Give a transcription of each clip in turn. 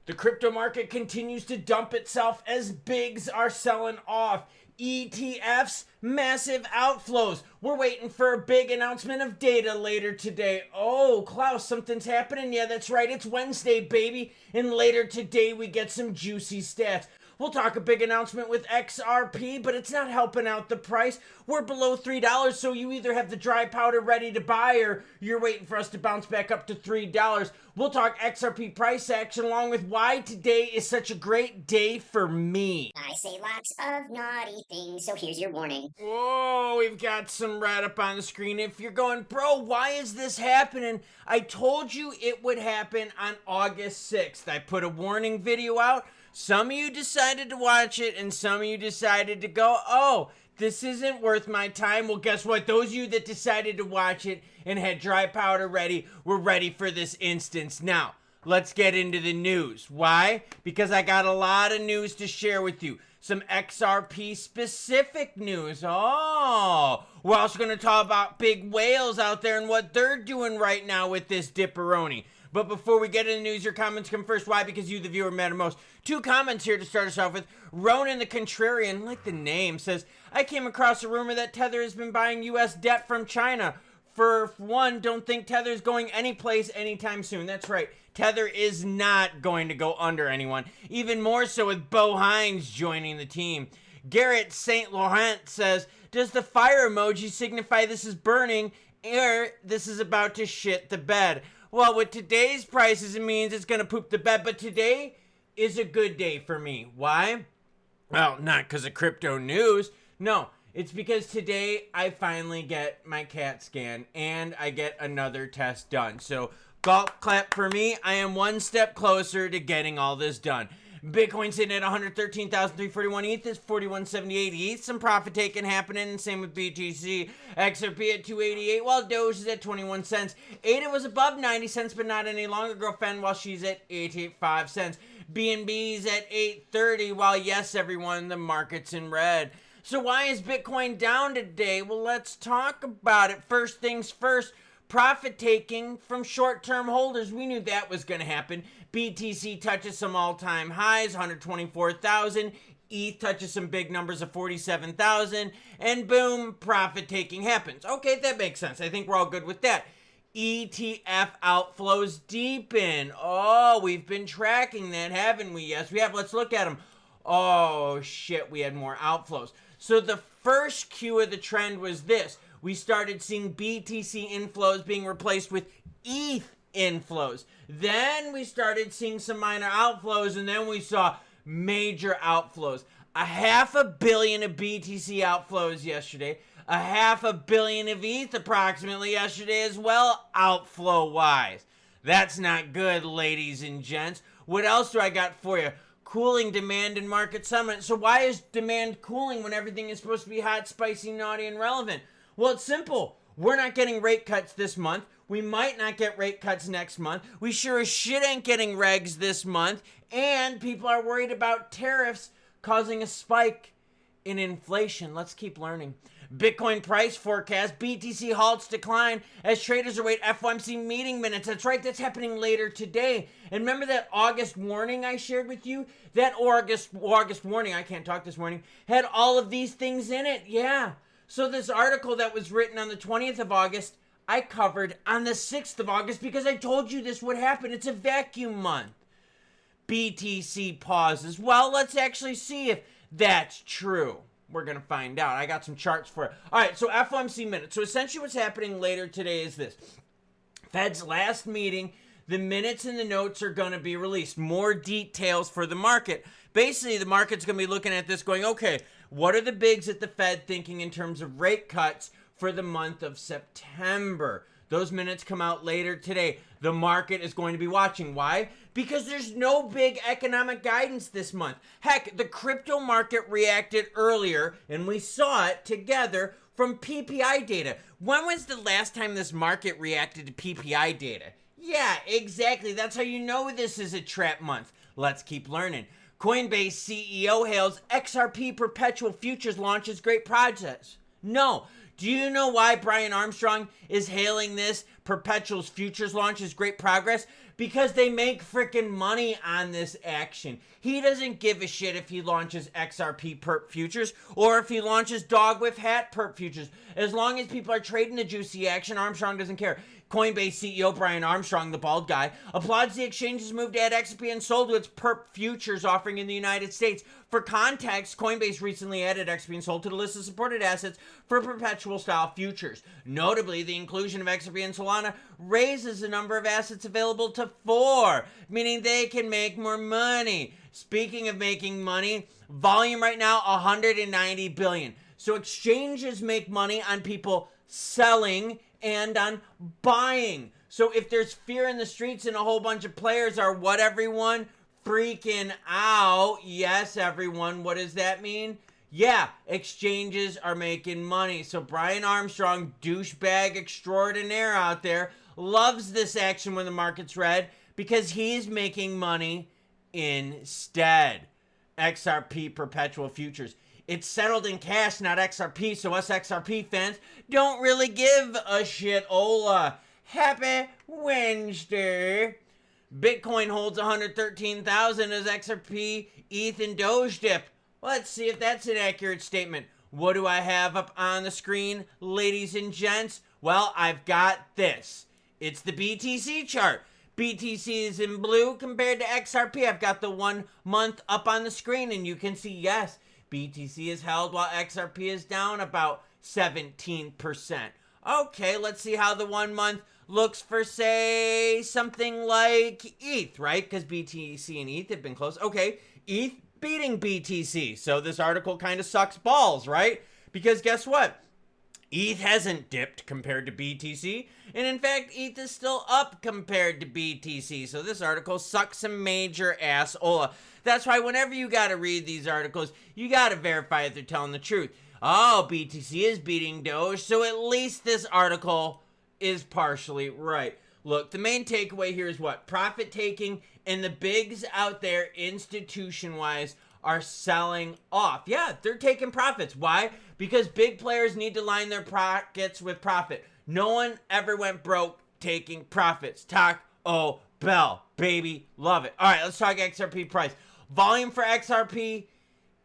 The crypto market continues to dump itself as bigs are selling off. ETFs, massive outflows. We're waiting for a big announcement of data later today. Oh, Klaus, something's happening. Yeah, that's right. It's Wednesday, baby. And later today, we get some juicy stats. We'll talk a big announcement with XRP, but it's not helping out the price. We're below $3, so you either have the dry powder ready to buy or you're waiting for us to bounce back up to $3. We'll talk XRP price action along with why today is such a great day for me. I say lots of naughty things, so here's your warning. Whoa, we've got some right up on the screen. If you're going, bro, why is this happening? I told you it would happen on August 6th. I put a warning video out. Some of you decided to watch it, and some of you decided to go, oh, this isn't worth my time. Well, guess what? Those of you that decided to watch it and had dry powder ready were ready for this instance. Now, let's get into the news. Why? Because I got a lot of news to share with you. Some XRP specific news. Oh, we're also going to talk about big whales out there and what they're doing right now with this dipperoni. But before we get into the news, your comments come first. Why? Because you, the viewer, matter most. 2 comments here to start us off with. Ronan the Contrarian, like the name, says, I came across a rumor that Tether has been buying U.S. debt from China. For one, don't think Tether is going anyplace anytime soon. That's right. Tether is not going to go under anyone. Even more so with Bo Hines joining the team. Garrett St. Laurent says, does the fire emoji signify this is burning or this is about to shit the bed? Well, with today's prices, it means it's going to poop the bed. But today is a good day for me. Why? Well, not because of crypto news. No, it's because today I finally get my CAT scan and I get another test done. So golf clap for me. I am one step closer to getting all this done. Bitcoin sitting at 113,341 ETH is 4178 ETH. Some profit taking happening, and same with BTC. XRP at 288, while Doge is at 21 cents. ADA was above 90 cents, but not any longer. Girlfriend, while she's at 85 cents. BNB's at 830, while yes, everyone, the market's in red. So why is Bitcoin down today? Well, let's talk about it. First things first. Profit taking from short-term holders. We knew that was going to happen. BTC touches some all-time highs, 124,000. ETH touches some big numbers of 47,000. And boom, profit taking happens. Okay, that makes sense. I think we're all good with that. ETF outflows deepen. Oh, we've been tracking that, haven't we? Yes, we have. Let's look at them. Oh, shit, we had more outflows. So the first cue of the trend was this. We started seeing BTC inflows being replaced with ETH inflows. Then we started seeing some minor outflows, and then we saw major outflows. 500 million of BTC outflows yesterday. 500 million of ETH approximately yesterday as well, outflow-wise. That's not good, ladies and gents. What else do I got for you? Cooling demand and market sentiment. So why is demand cooling when everything is supposed to be hot, spicy, naughty, and relevant? Well, it's simple. We're not getting rate cuts this month. We might not get rate cuts next month. We sure as shit ain't getting regs this month. And people are worried about tariffs causing a spike in inflation. Let's keep learning. Bitcoin price forecast. BTC halts decline as traders await FOMC meeting minutes. That's right. That's happening later today. And remember that August warning I shared with you? That August warning, I can't talk this morning, had all of these things in it. Yeah. So this article that was written on the 20th of August, I covered on the 6th of August because I told you this would happen. It's a vacuum month. BTC pauses. Well, let's actually see if that's true. We're going to find out. I got some charts for it. All right, so FOMC minutes. So essentially what's happening later today is this. Fed's last meeting, the minutes and the notes are going to be released. More details for the market. Basically, the market's going to be looking at this going, okay, what are the bigs at the Fed thinking in terms of rate cuts for the month of September? Those minutes come out later today. The market is going to be watching. Why? Because there's no big economic guidance this month. Heck, the crypto market reacted earlier, and we saw it together from PPI data. When was the last time this market reacted to PPI data? Yeah, exactly. That's how you know this is a trap month. Let's keep learning. Coinbase CEO hails XRP perpetual futures launch as great projects. No, Do you know why Brian Armstrong is hailing this Perpetual's futures launch as great progress? Because they make freaking money on this action. He doesn't give a shit if he launches XRP perp futures or if he launches dog with hat perp futures. As long as people are trading the juicy action, Armstrong doesn't care. Coinbase CEO Brian Armstrong, the bald guy, applauds the exchange's move to add XRP and SOL to its perp futures offering in the United States. For context, Coinbase recently added XRP and SOL to the list of supported assets for perpetual style futures. Notably, the inclusion of XRP and Solana raises the number of assets available to 4, meaning they can make more money. Speaking of making money, volume right now, 190 billion. So exchanges make money on people selling and on buying. So if there's fear in the streets and a whole bunch of players are what, everyone? Freaking out. Yes, everyone. What does that mean? Yeah, exchanges are making money. So Brian Armstrong, douchebag extraordinaire out there, loves this action when the market's red because he's making money instead. XRP perpetual futures. It's settled in cash, not XRP, so us XRP fans don't really give a shit. Ola. Happy Wednesday. Bitcoin holds 113,000 as XRP, ETH, and Doge dip. Let's see if that's an accurate statement. What do I have up on the screen, ladies and gents? Well, I've got this. It's the BTC chart. BTC is in blue compared to XRP. I've got the 1 month up on the screen, and you can see, yes, BTC is held while XRP is down about 17%. Okay, let's see how the 1 month looks for, say, something like ETH, right? Because BTC and ETH have been close. Okay, ETH beating BTC. So this article kind of sucks balls, right? Because guess what? ETH hasn't dipped compared to BTC. And in fact, ETH is still up compared to BTC. So this article sucks some major ass Ola. That's why whenever you got to read these articles, you got to verify if they're telling the truth. Oh, BTC is beating Doge, so at least this article is partially right. Look, the main takeaway here is what? Profit taking, and the bigs out there, institution-wise, are selling off. Yeah, they're taking profits. Why? Because big players need to line their pockets with profit. No one ever went broke taking profits. Taco Bell, baby, love it. All right, let's talk XRP price. Volume for XRP,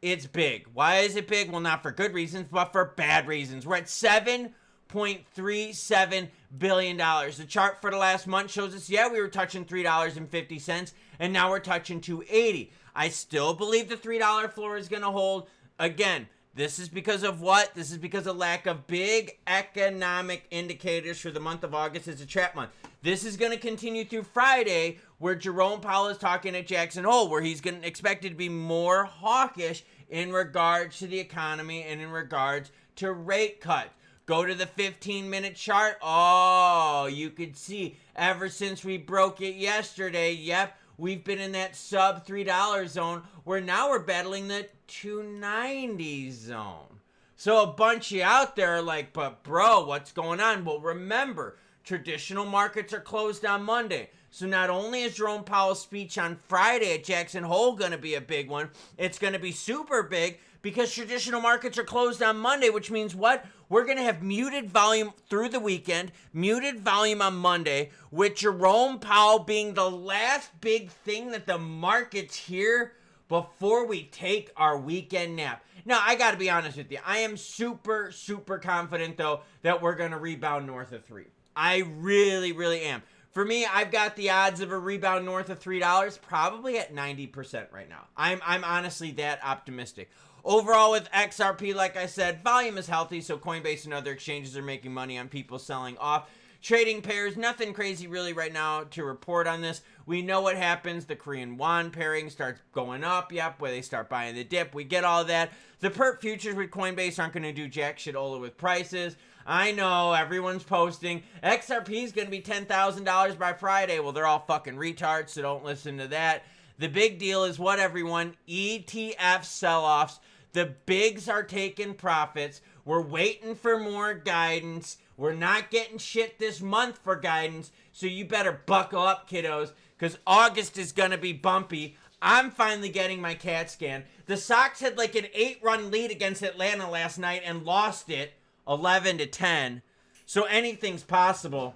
it's big. Why is it big? Well, not for good reasons, but for bad reasons. We're at $7.37 billion. The chart for the last month shows us, yeah, we were touching $3.50, and now we're touching $2.80. I still believe the $3 floor is going to hold. Again, this is because of what? This is because of lack of big economic indicators for the month of August. It's a trap month. This is going to continue through Friday, where Jerome Powell is talking at Jackson Hole, where he's going to expected to be more hawkish in regards to the economy and in regards to rate cuts. Go to the 15-minute chart. Oh, you could see ever since we broke it yesterday, yep, we've been in that sub $3 zone, where now we're battling the 290 zone. So a bunch of you out there are like, but bro, what's going on? Well, remember, traditional markets are closed on Monday. So not only is Jerome Powell's speech on Friday at Jackson Hole going to be a big one, it's going to be super big because traditional markets are closed on Monday, which means what? We're going to have muted volume through the weekend, muted volume on Monday, with Jerome Powell being the last big thing that the markets hear before we take our weekend nap. Now, I got to be honest with you. I am super, super confident, though, that we're going to rebound north of 3. I really, really am. For me, I've got the odds of a rebound north of $3 probably at 90% right now. I'm honestly that optimistic. Overall, with XRP, like I said, volume is healthy, so Coinbase and other exchanges are making money on people selling off. Trading pairs, nothing crazy really right now to report on this. We know what happens. The Korean won pairing starts going up, yep, where they start buying the dip. We get all that. The perp futures with Coinbase aren't going to do jack shit Ola with prices. I know, everyone's posting. XRP is going to be $10,000 by Friday. Well, they're all fucking retards, so don't listen to that. The big deal is what, everyone? ETF sell-offs. The bigs are taking profits. We're waiting for more guidance. We're not getting shit this month for guidance, so you better buckle up, kiddos, because August is going to be bumpy. I'm finally getting my CAT scan. The Sox had like an 8-run lead against Atlanta last night and lost it. 11 to 10. So anything's possible,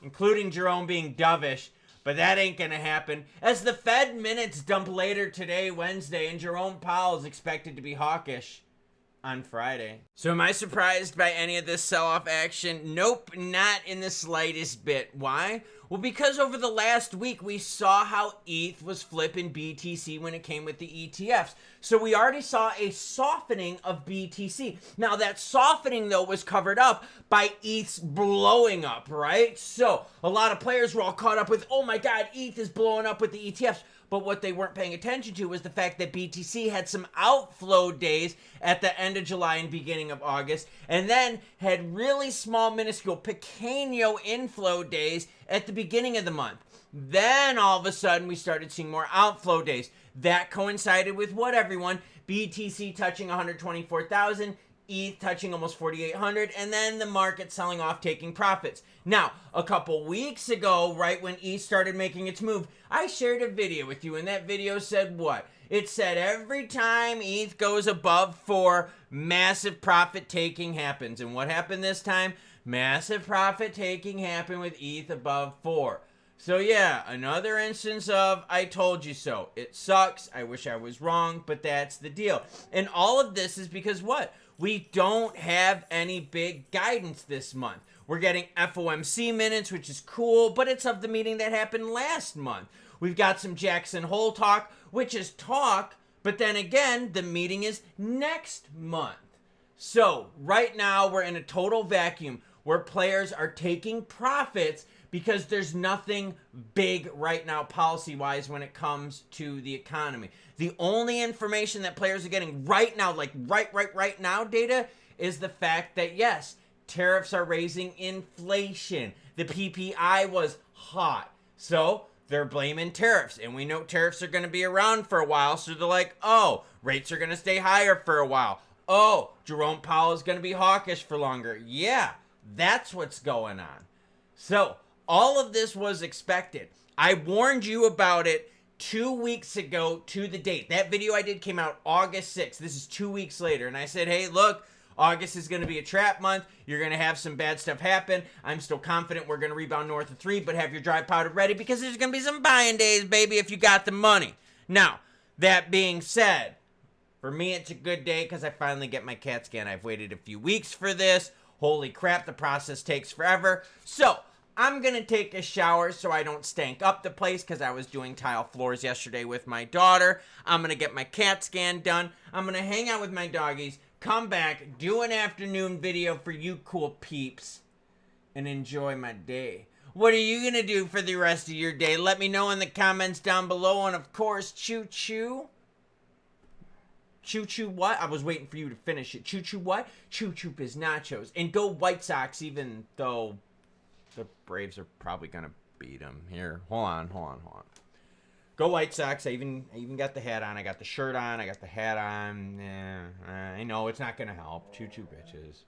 including Jerome being dovish. But that ain't going to happen. As the Fed minutes dump later today, Wednesday, and Jerome Powell is expected to be hawkish on Friday. So am I surprised by any of this sell-off action? Nope, not in the slightest bit. Why? Well, because over the last week, we saw how ETH was flipping BTC when it came with the ETFs. So we already saw a softening of BTC. Now, that softening, though, was covered up by ETH's blowing up, right? So a lot of players were all caught up with, oh my God, ETH is blowing up with the ETFs. But what they weren't paying attention to was the fact that BTC had some outflow days at the end of July and beginning of August, and then had really small, minuscule, pequeño inflow days at the beginning of the month. Then all of a sudden we started seeing more outflow days. That coincided with what, everyone? BTC touching 124,000, ETH touching almost 4,800, and then the market selling off, taking profits. Now, a couple weeks ago, right when ETH started making its move, I shared a video with you, and that video said what? It said every time ETH goes above 4, massive profit taking happens. And what happened this time? Massive profit taking happened with ETH above 4. So yeah, another instance of I told you so. It sucks. I wish I was wrong, but that's the deal. And all of this is because what? We don't have any big guidance this month. We're getting FOMC minutes, which is cool, but it's of the meeting that happened last month. We've got some Jackson Hole talk, which is talk, but then again, the meeting is next month. So right now, we're in a total vacuum where players are taking profits because there's nothing big right now policy-wise when it comes to the economy. The only information that players are getting right now, like right now data, is the fact that yes, tariffs are raising inflation. The PPI was hot. So they're blaming tariffs. And we know tariffs are going to be around for a while. So they're like, oh, rates are going to stay higher for a while. Oh, Jerome Powell is going to be hawkish for longer. Yeah, that's what's going on. So all of this was expected. I warned you about it 2 weeks ago to the date. That video I did came out August 6th. This is 2 weeks later. And I said, hey, look, August is going to be a trap month. You're going to have some bad stuff happen. I'm still confident we're going to rebound north of 3, but have your dry powder ready because there's going to be some buying days, baby, if you got the money. Now, that being said, for me, it's a good day because I finally get my CAT scan. I've waited a few weeks for this. Holy crap, the process takes forever. So I'm going to take a shower so I don't stank up the place because I was doing tile floors yesterday with my daughter. I'm going to get my CAT scan done. I'm going to hang out with my doggies, come back, do an afternoon video for you cool peeps, and enjoy my day. What are you going to do for the rest of your day? Let me know in the comments down below. And of course, choo-choo. Choo-choo what? I was waiting for you to finish it. Choo-choo what? Choo-choo Biznachos. And go White Sox, even though the Braves are probably going to beat them. Here, hold on. Go White Sox. I even got the hat on. I got the shirt on. I got the hat on. I know it's not going to help. Choo-choo bitches.